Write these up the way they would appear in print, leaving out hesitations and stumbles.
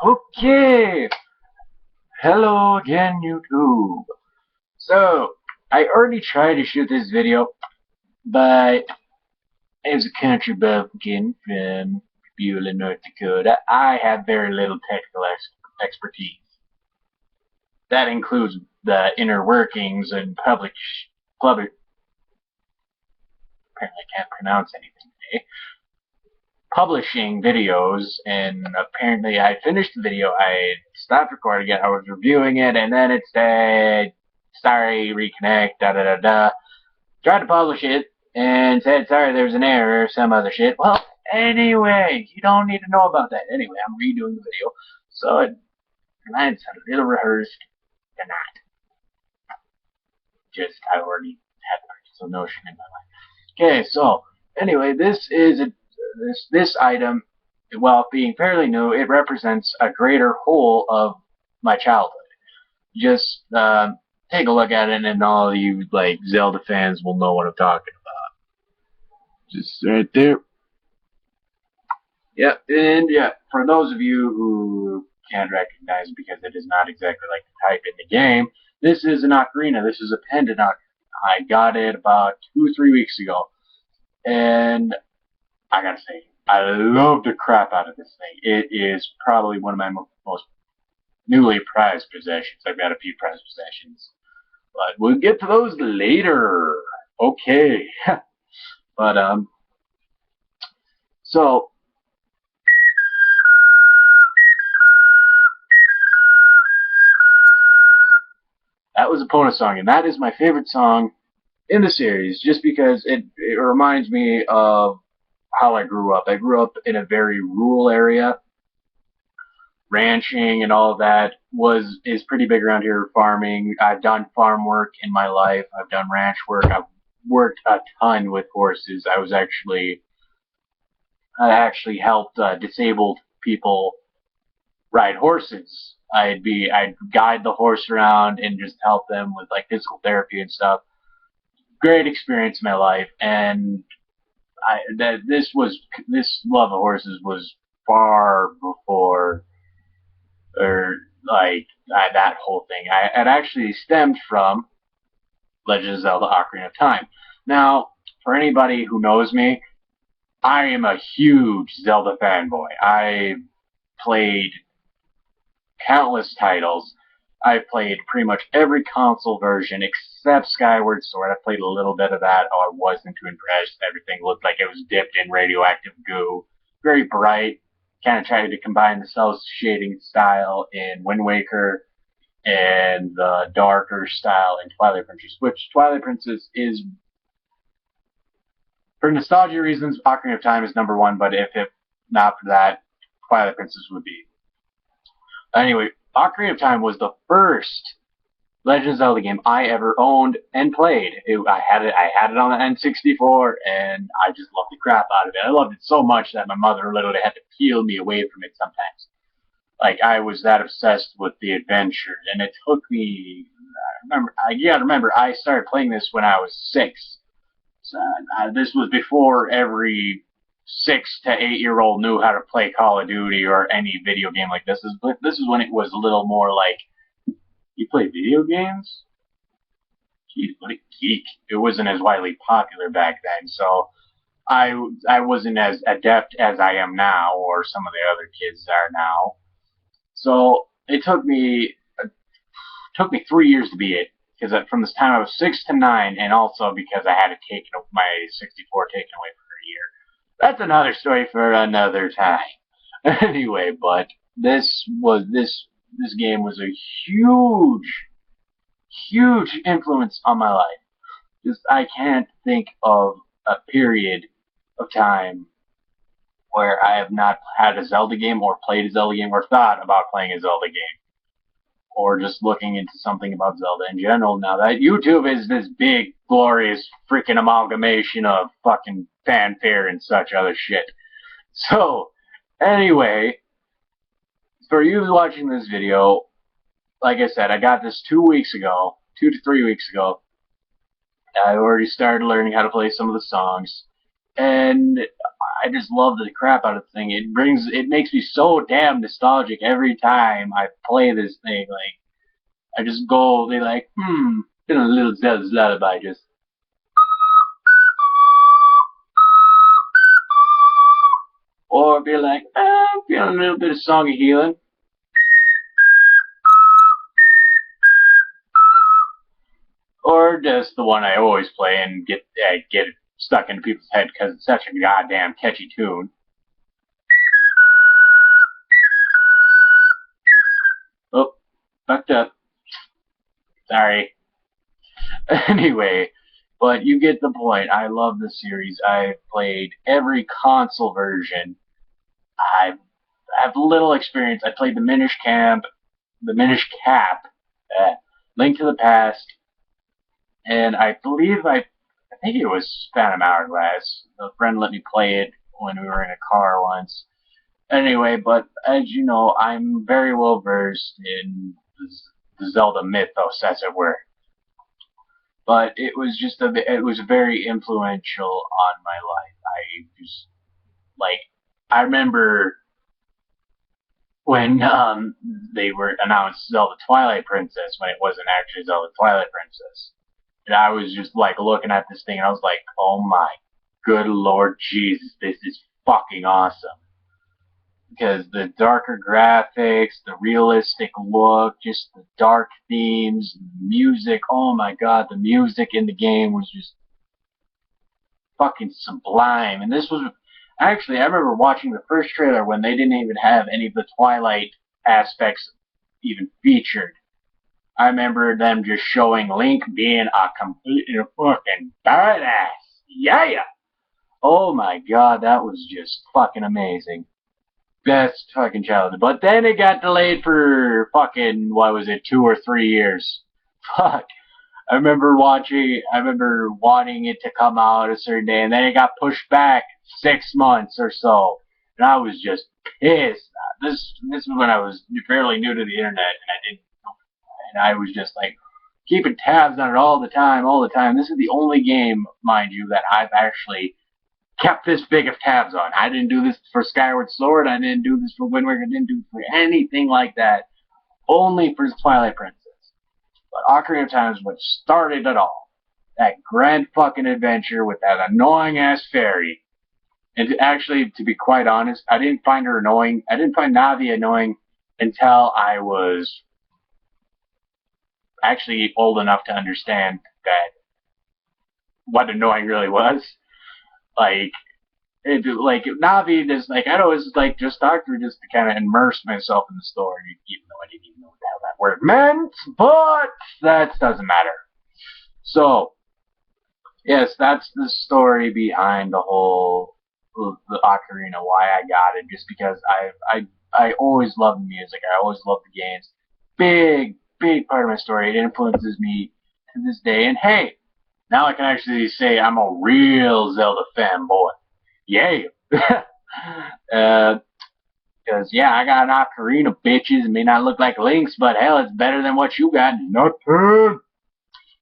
Okay, hello again YouTube. So, I already tried to shoot this video, but as a country bumpkin from Beulah, North Dakota, I have very little technical expertise. That includes the inner workings and public, apparently I can't pronounce anything today, publishing videos, and apparently I finished the video, I stopped recording it, I was reviewing it, and then it said, sorry, reconnect, da da da da. Tried to publish it, and said, sorry, there's an error, some other shit. Well, anyway, you don't need to know about that. Anyway, I'm redoing the video, so it's a little rehearsed, and not. Just, I already had some notion in my mind. Okay, so, anyway, this item, while being fairly new, it represents a greater whole of my childhood. Just take a look at it, and all of you like Zelda fans will know what I'm talking about. Just right there. Yep, and yeah, for those of you who can't recognize it because it is not exactly like the type in the game, this is an ocarina. This is a pendant ocarina. I got it about 2 or 3 weeks ago, and I gotta say, I love the crap out of this thing. It is probably one of my most newly prized possessions. I've got a few prized possessions, but we'll get to those later. Okay, but so that was a Epona song, and that is my favorite song in the series, just because it reminds me of how I grew up. I grew up in a very rural area. Ranching and all of that is pretty big around here. Farming. I've done farm work in my life. I've done ranch work. I've worked a ton with horses. I actually helped disabled people ride horses. I'd guide the horse around and just help them with like physical therapy and stuff. Great experience in my life, and this love of horses was far before or that whole thing. It actually stemmed from Legend of Zelda: Ocarina of Time. Now, for anybody who knows me, I am a huge Zelda fanboy. I played countless titles. I've played pretty much every console version except Skyward Sword. I played a little bit of that. Oh, I wasn't too impressed. Everything looked like it was dipped in radioactive goo. Very bright. Kind of tried to combine the cel shading style in Wind Waker and the darker style in Twilight Princess, which Twilight Princess is, for nostalgia reasons, Ocarina of Time is number one, but if it not for that, Twilight Princess would be. Anyway, Ocarina of Time was the first Legend of Zelda game I ever owned and played. I had it on the N64, and I just loved the crap out of it. I loved it so much that my mother literally had to peel me away from it sometimes. Like, I was that obsessed with the adventure, and it took me. You gotta remember, I started playing this when I was 6. So, this was before every 6 to 8-year-old knew how to play Call of Duty or any video game like this. This is when it was a little more like, you play video games? Jeez, what a geek. It wasn't as widely popular back then, so I wasn't as adept as I am now, or some of the other kids are now. So it took me 3 years to beat it, because from this time I was 6 to 9, and also because I had to take my 64 taken away for a year. That's another story for another time. Anyway, but this game was a huge influence on my life. Just I can't think of a period of time where I have not had a Zelda game or played a Zelda game or thought about playing a Zelda game or just looking into something about Zelda in general. Now that YouTube is this big, glorious, freaking amalgamation of fucking fanfare and such other shit. So, anyway, for you watching this video, like I said, I got this 2 weeks ago, 2 to 3 weeks ago. I already started learning how to play some of the songs. and I just love the crap out of the thing. It makes me so damn nostalgic every time I play this thing. Like I just go, they like, in a little Zelda's lullaby, just or be like, I'm feeling a little bit of song of healing, or just the one I always play and get it stuck into people's head because it's such a goddamn catchy tune. Oh, fucked up. Sorry. Anyway, but you get the point. I love the series. I've played every console version. I've have little experience. I played the Minish Camp, the Minish Cap, Link to the Past, and I think it was Phantom Hourglass. A friend let me play it when we were in a car once. Anyway, but as you know, I'm very well versed in the Zelda mythos, as it were. But it was very influential on my life. I just like I remember when they were announced Zelda Twilight Princess when it wasn't actually Zelda Twilight Princess. And I was just like looking at this thing and I was like, oh my good Lord Jesus, this is fucking awesome. Because the darker graphics, the realistic look, just the dark themes, music, oh my god, the music in the game was just fucking sublime. And this was actually, I remember watching the first trailer when they didn't even have any of the Twilight aspects even featured. I remember them just showing Link being a complete fucking badass. Yeah. Oh my god, that was just fucking amazing. Best fucking childhood. But then it got delayed for fucking, what was it, 2 or 3 years. Fuck. I remember wanting it to come out a certain day, and then it got pushed back 6 months or so. And I was just pissed. This is when I was fairly new to the internet, and I was just like keeping tabs on it all the time. This is the only game, mind you, that I've actually kept this big of tabs on. I didn't do this for Skyward Sword. I didn't do this for Wind Waker. I didn't do it for anything like that. Only for Twilight Princess. But Ocarina of Time is what started it all. That grand fucking adventure with that annoying ass fairy. And actually, to be quite honest, I didn't find her annoying. I didn't find Navi annoying until I was actually old enough to understand that what annoying really was. Like, Navi just like I'd always like just talk to her just to kind of immerse myself in the story, even though I didn't even know what the hell that word meant. But that doesn't matter. So yes, that's the story behind the whole the Ocarina. Why I got it, just because I always loved the music. I always loved the games. Big part of my story. It influences me to this day. And hey, now I can actually say I'm a real Zelda fanboy. Yay! Because yeah, I got an Ocarina, bitches. It may not look like Link's, but hell, it's better than what you got. Nothing.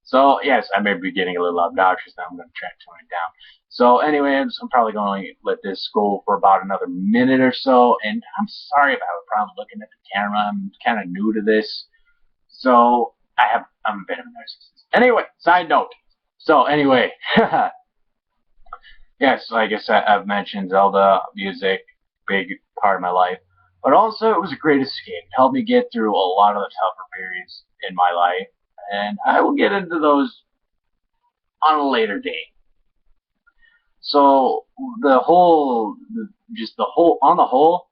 So yes, I may be getting a little obnoxious now. I'm going to try to tone it down. So anyways, I'm probably going to let this go for about another minute or so. And I'm sorry if I have a problem looking at the camera. I'm kind of new to this, so I'm a bit of a narcissist. Anyway, side note. So anyway. Yes, like I said, I've mentioned Zelda music, big part of my life. But also, it was a great escape. It helped me get through a lot of the tougher periods in my life. And I will get into those on a later date. So, on the whole,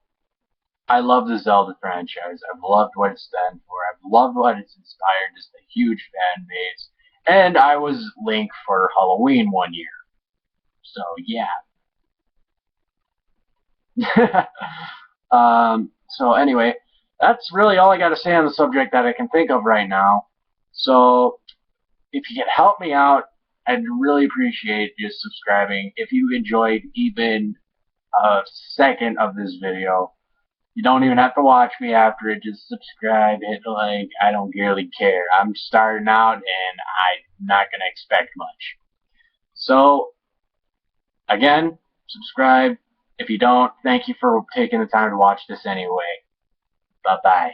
I love the Zelda franchise. I've loved what it stands for. I've loved what it's inspired. Just a huge fan base. And I was Link for Halloween one year. So, yeah. So anyway, that's really all I got to say on the subject that I can think of right now. So if you could help me out, I'd really appreciate just subscribing. If you enjoyed even a second of this video, you don't even have to watch me after it. Just subscribe, hit the like. I don't really care. I'm starting out and I'm not going to expect much. So Again, subscribe. If you don't, thank you for taking the time to watch this anyway. Bye bye.